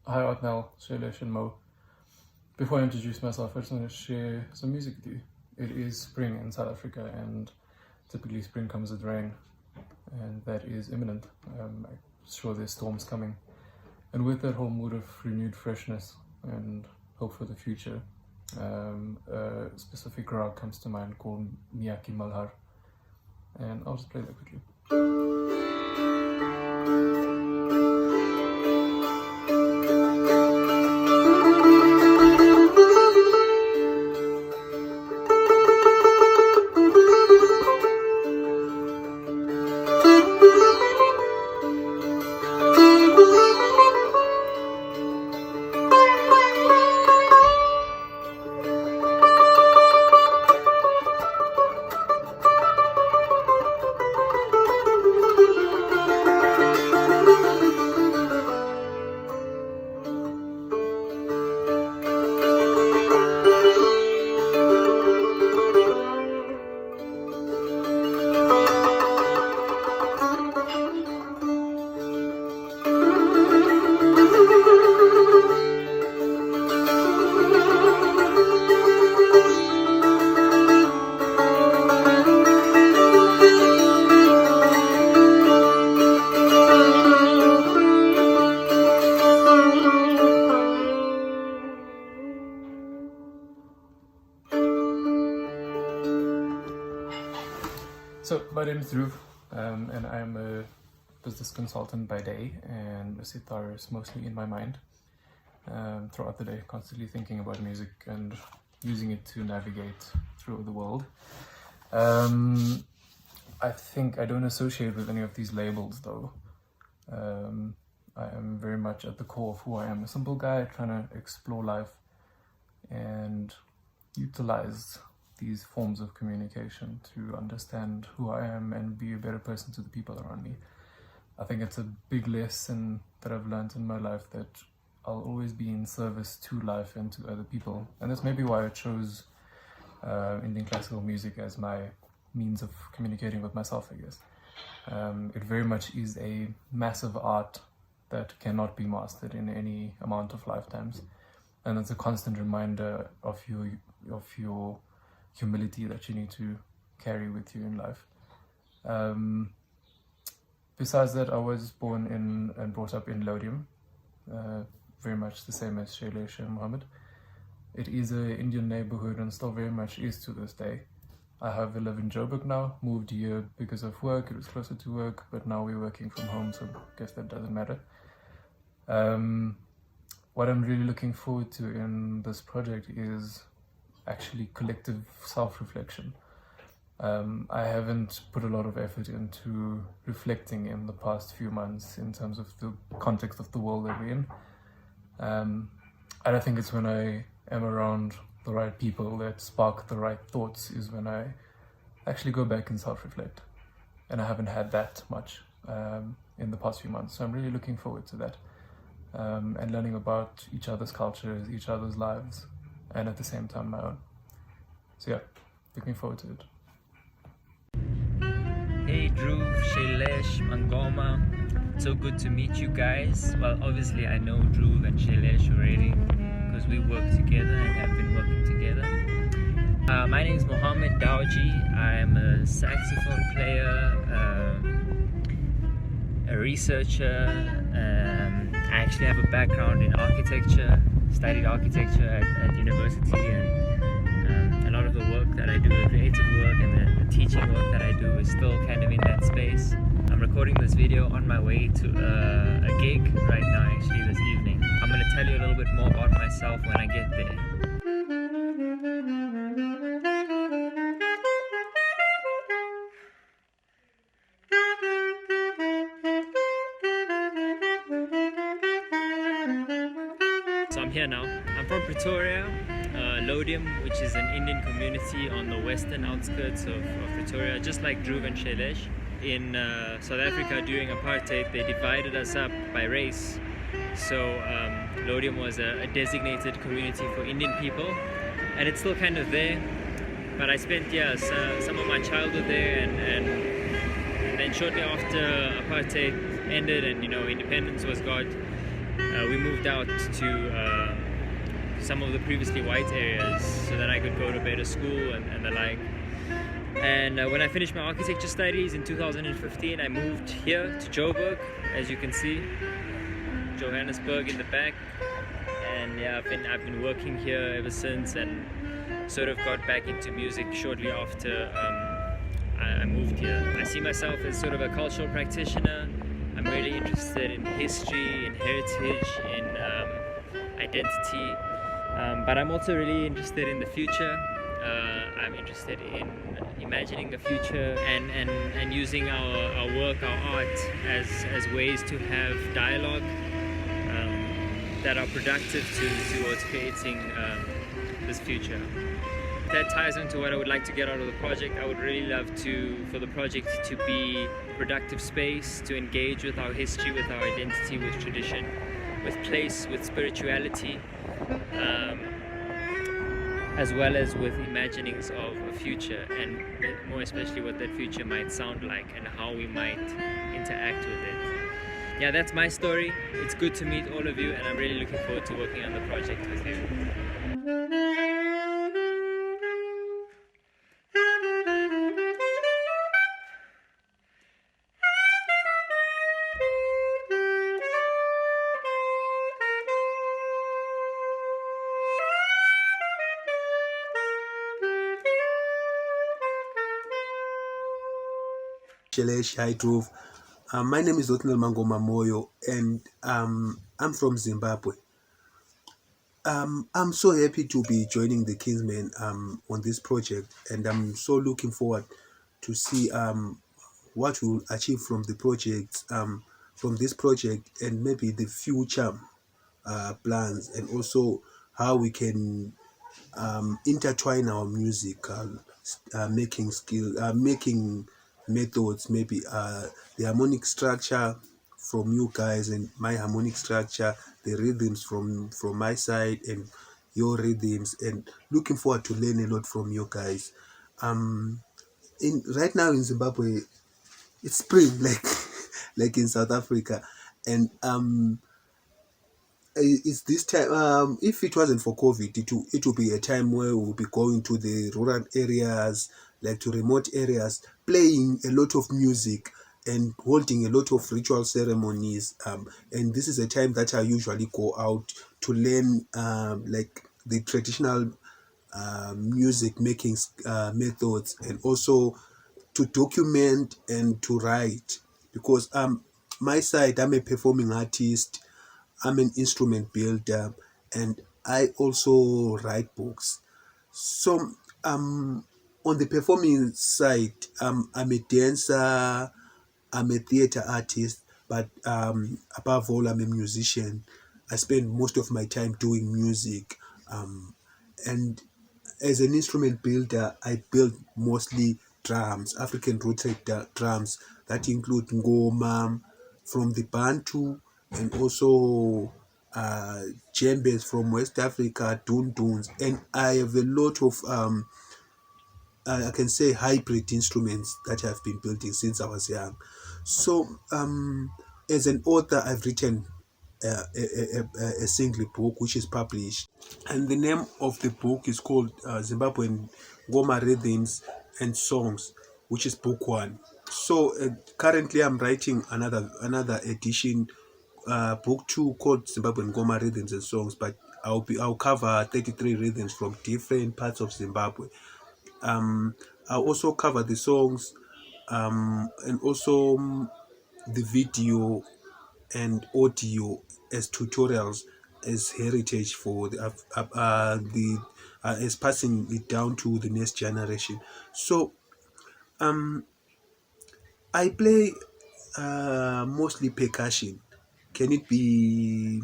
Hi Othnell, Shailesh and Mo. Before I introduce myself, I just want to share some music with you. It is spring in South Africa, and typically spring comes with rain, and that is imminent. I'm sure there's storms coming. And with that whole mood of renewed freshness and hope for the future, a specific rag comes to mind called Miyaki Malhar, and I'll just play that quickly. So, my name is Dhruv, and I am a business consultant by day, and a sitarist mostly in my mind throughout the day, constantly thinking about music and using it to navigate through the world. I think I don't associate with any of these labels though. I am very much at the core of who I am, a simple guy trying to explore life and utilize these forms of communication to understand who I am and be a better person to the people around me. I think it's a big lesson that I've learned in my life, that I'll always be in service to life and to other people. And that's maybe why I chose Indian classical music as my means of communicating with myself, I guess. It very much is a massive art that cannot be mastered in any amount of lifetimes. And it's a constant reminder of your humility that you need to carry with you in life. Besides that, I was born in and brought up in Lodium, very much the same as Shailesh and Mohammed. It is an Indian neighborhood and still very much is to this day. I live in Joburg now, moved here because of work, it was closer to work, but now we're working from home, so I guess that doesn't matter. What I'm really looking forward to in this project is actually collective self-reflection. I haven't put a lot of effort into reflecting in the past few months in terms of the context of the world that we're in. And I think it's when I am around the right people that spark the right thoughts is when I actually go back and self-reflect. And I haven't had that much in the past few months. So I'm really looking forward to that. And learning about each other's cultures, each other's lives, and at the same time my own. So yeah, looking forward to it. Hey Dhruv, Shailesh Mangoma, so good to meet you guys. Well, obviously I know Dhruv and Shailesh already because we work together and have been working together. My name is Mohammed Dawjee. I am a saxophone player, a researcher. I actually have a background in architecture, studied architecture at university, and a lot of the work that I do, the creative work and the teaching work that I do is still kind of in that space. I'm recording this video on my way to a gig right now, actually this evening. I'm going to tell you a little bit more about myself when I get there. So I'm here now. I'm from Pretoria, Lodium, which is an Indian community on the western outskirts of Pretoria, just like Dhruv and Shailesh. In South Africa during apartheid, they divided us up by race. So Lodium was a designated community for Indian people, and it's still kind of there. But I spent some of my childhood there, and then shortly after apartheid ended and independence was got, we moved out to some of the previously white areas so that I could go to better school and the like. And when I finished my architecture studies in 2015, I moved here to Joburg, as you can see, Johannesburg in the back. And yeah, I've been working here ever since, and sort of got back into music shortly after I moved here. I see myself as sort of a cultural practitioner. I'm really interested in history, in heritage, in identity, but I'm also really interested in the future. I'm interested in imagining the future and using our work, our art, as ways to have dialogue that are productive towards creating this future. That ties into what I would like to get out of the project. I would really love for the project to be a productive space to engage with our history, with our identity, with tradition, with place, with spirituality, as well as with imaginings of a future, and more especially what that future might sound like and how we might interact with it. Yeah, that's my story. It's good to meet all of you, and I'm really looking forward to working on the project with you. Shailesh, hi Dhruv. My name is Othnell Mangoma Moyo, and I'm from Zimbabwe. I'm so happy to be joining the Kinsmen on this project, and I'm so looking forward to see what we'll achieve from the project, from this project, and maybe the future plans, and also how we can intertwine our music, making methods, maybe the harmonic structure from you guys and my harmonic structure, the rhythms from my side and your rhythms, and looking forward to learn a lot from you guys. Right now in Zimbabwe, it's spring, like in South Africa, and it's this time. If it wasn't for COVID, it would be a time where we'll be going to the rural areas, like to remote areas, playing a lot of music and holding a lot of ritual ceremonies. And this is a time that I usually go out to learn, like the traditional music making methods, and also to document and to write, because my side, I'm a performing artist, I'm an instrument builder, and I also write books. So on the performing side, I'm a dancer, I'm a theater artist, but above all, I'm a musician. I spend most of my time doing music, and as an instrument builder, I build mostly drums, African rooted drums that include ngoma from the Bantu, and also djembes from West Africa, dunduns, and I have a lot of I can say hybrid instruments that I've been building since I was young. So as an author, I've written a single book which is published, and the name of the book is called Zimbabwean Ngoma Rhythms and Songs, which is book one. So currently I'm writing another edition, book two, called Zimbabwean Ngoma Rhythms and Songs, but I'll cover 33 rhythms from different parts of Zimbabwe. I'll also cover the songs, and also the video and audio as tutorials, as heritage for as passing it down to the next generation. So I play mostly percussion. Can it be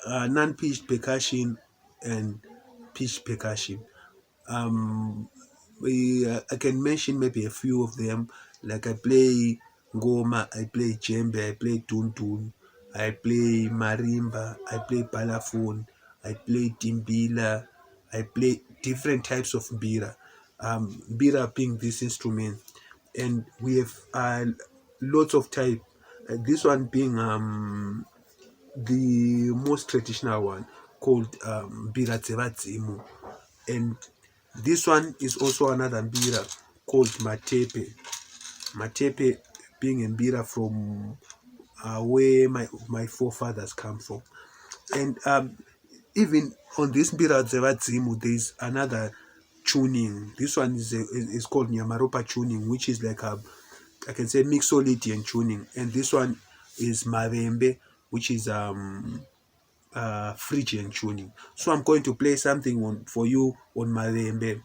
non-pitched percussion and pitched percussion? I can mention maybe a few of them. Like I play ngoma, I play djembe, I play tuntun, I play marimba, I play balafon, I play timbila, I play different types of mbira. Mbira being this instrument, and we have lots of type. This one being the most traditional one called Mbira Tsevadzimu. And this one is also another Mbira called Matepe. Matepe being a Mbira from where my forefathers come from. And even on this Mbira Tsevadzimu, there is another tuning. This one is called Nyamaropa tuning, which is like I can say mixolydian tuning. And this one is Mavembe, which is Phrygian tuning. So I'm going to play something for you on Mavembe.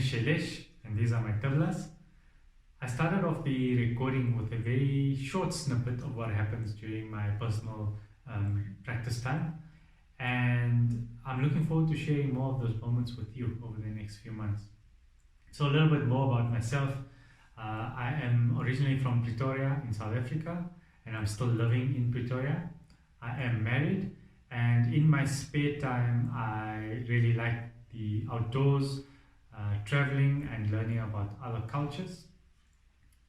Shailesh, and these are my tablas. I started off the recording with a very short snippet of what happens during my personal practice time, and I'm looking forward to sharing more of those moments with you over the next few months. So a little bit more about myself. I am originally from Pretoria in South Africa, and I'm still living in Pretoria. I am married, and in my spare time I really like the outdoors, traveling and learning about other cultures.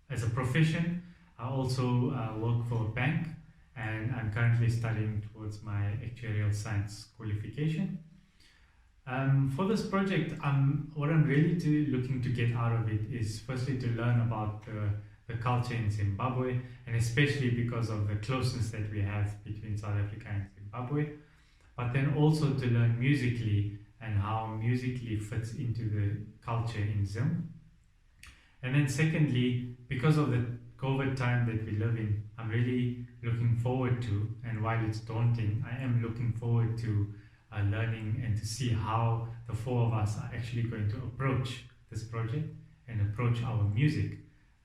As a profession, I also work for a bank, and I'm currently studying towards my actuarial science qualification. For this project, what I'm really looking to get out of it is firstly to learn about the culture in Zimbabwe, and especially because of the closeness that we have between South Africa and Zimbabwe, but then also to learn musically and how musically fits into the culture in Zim. And then secondly, because of the COVID time that we live in, I'm really looking forward to, and while it's daunting, I am looking forward to learning and to see how the four of us are actually going to approach this project and approach our music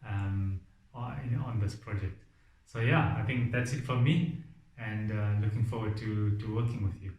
on this project. So yeah, I think that's it from me, and looking forward to working with you.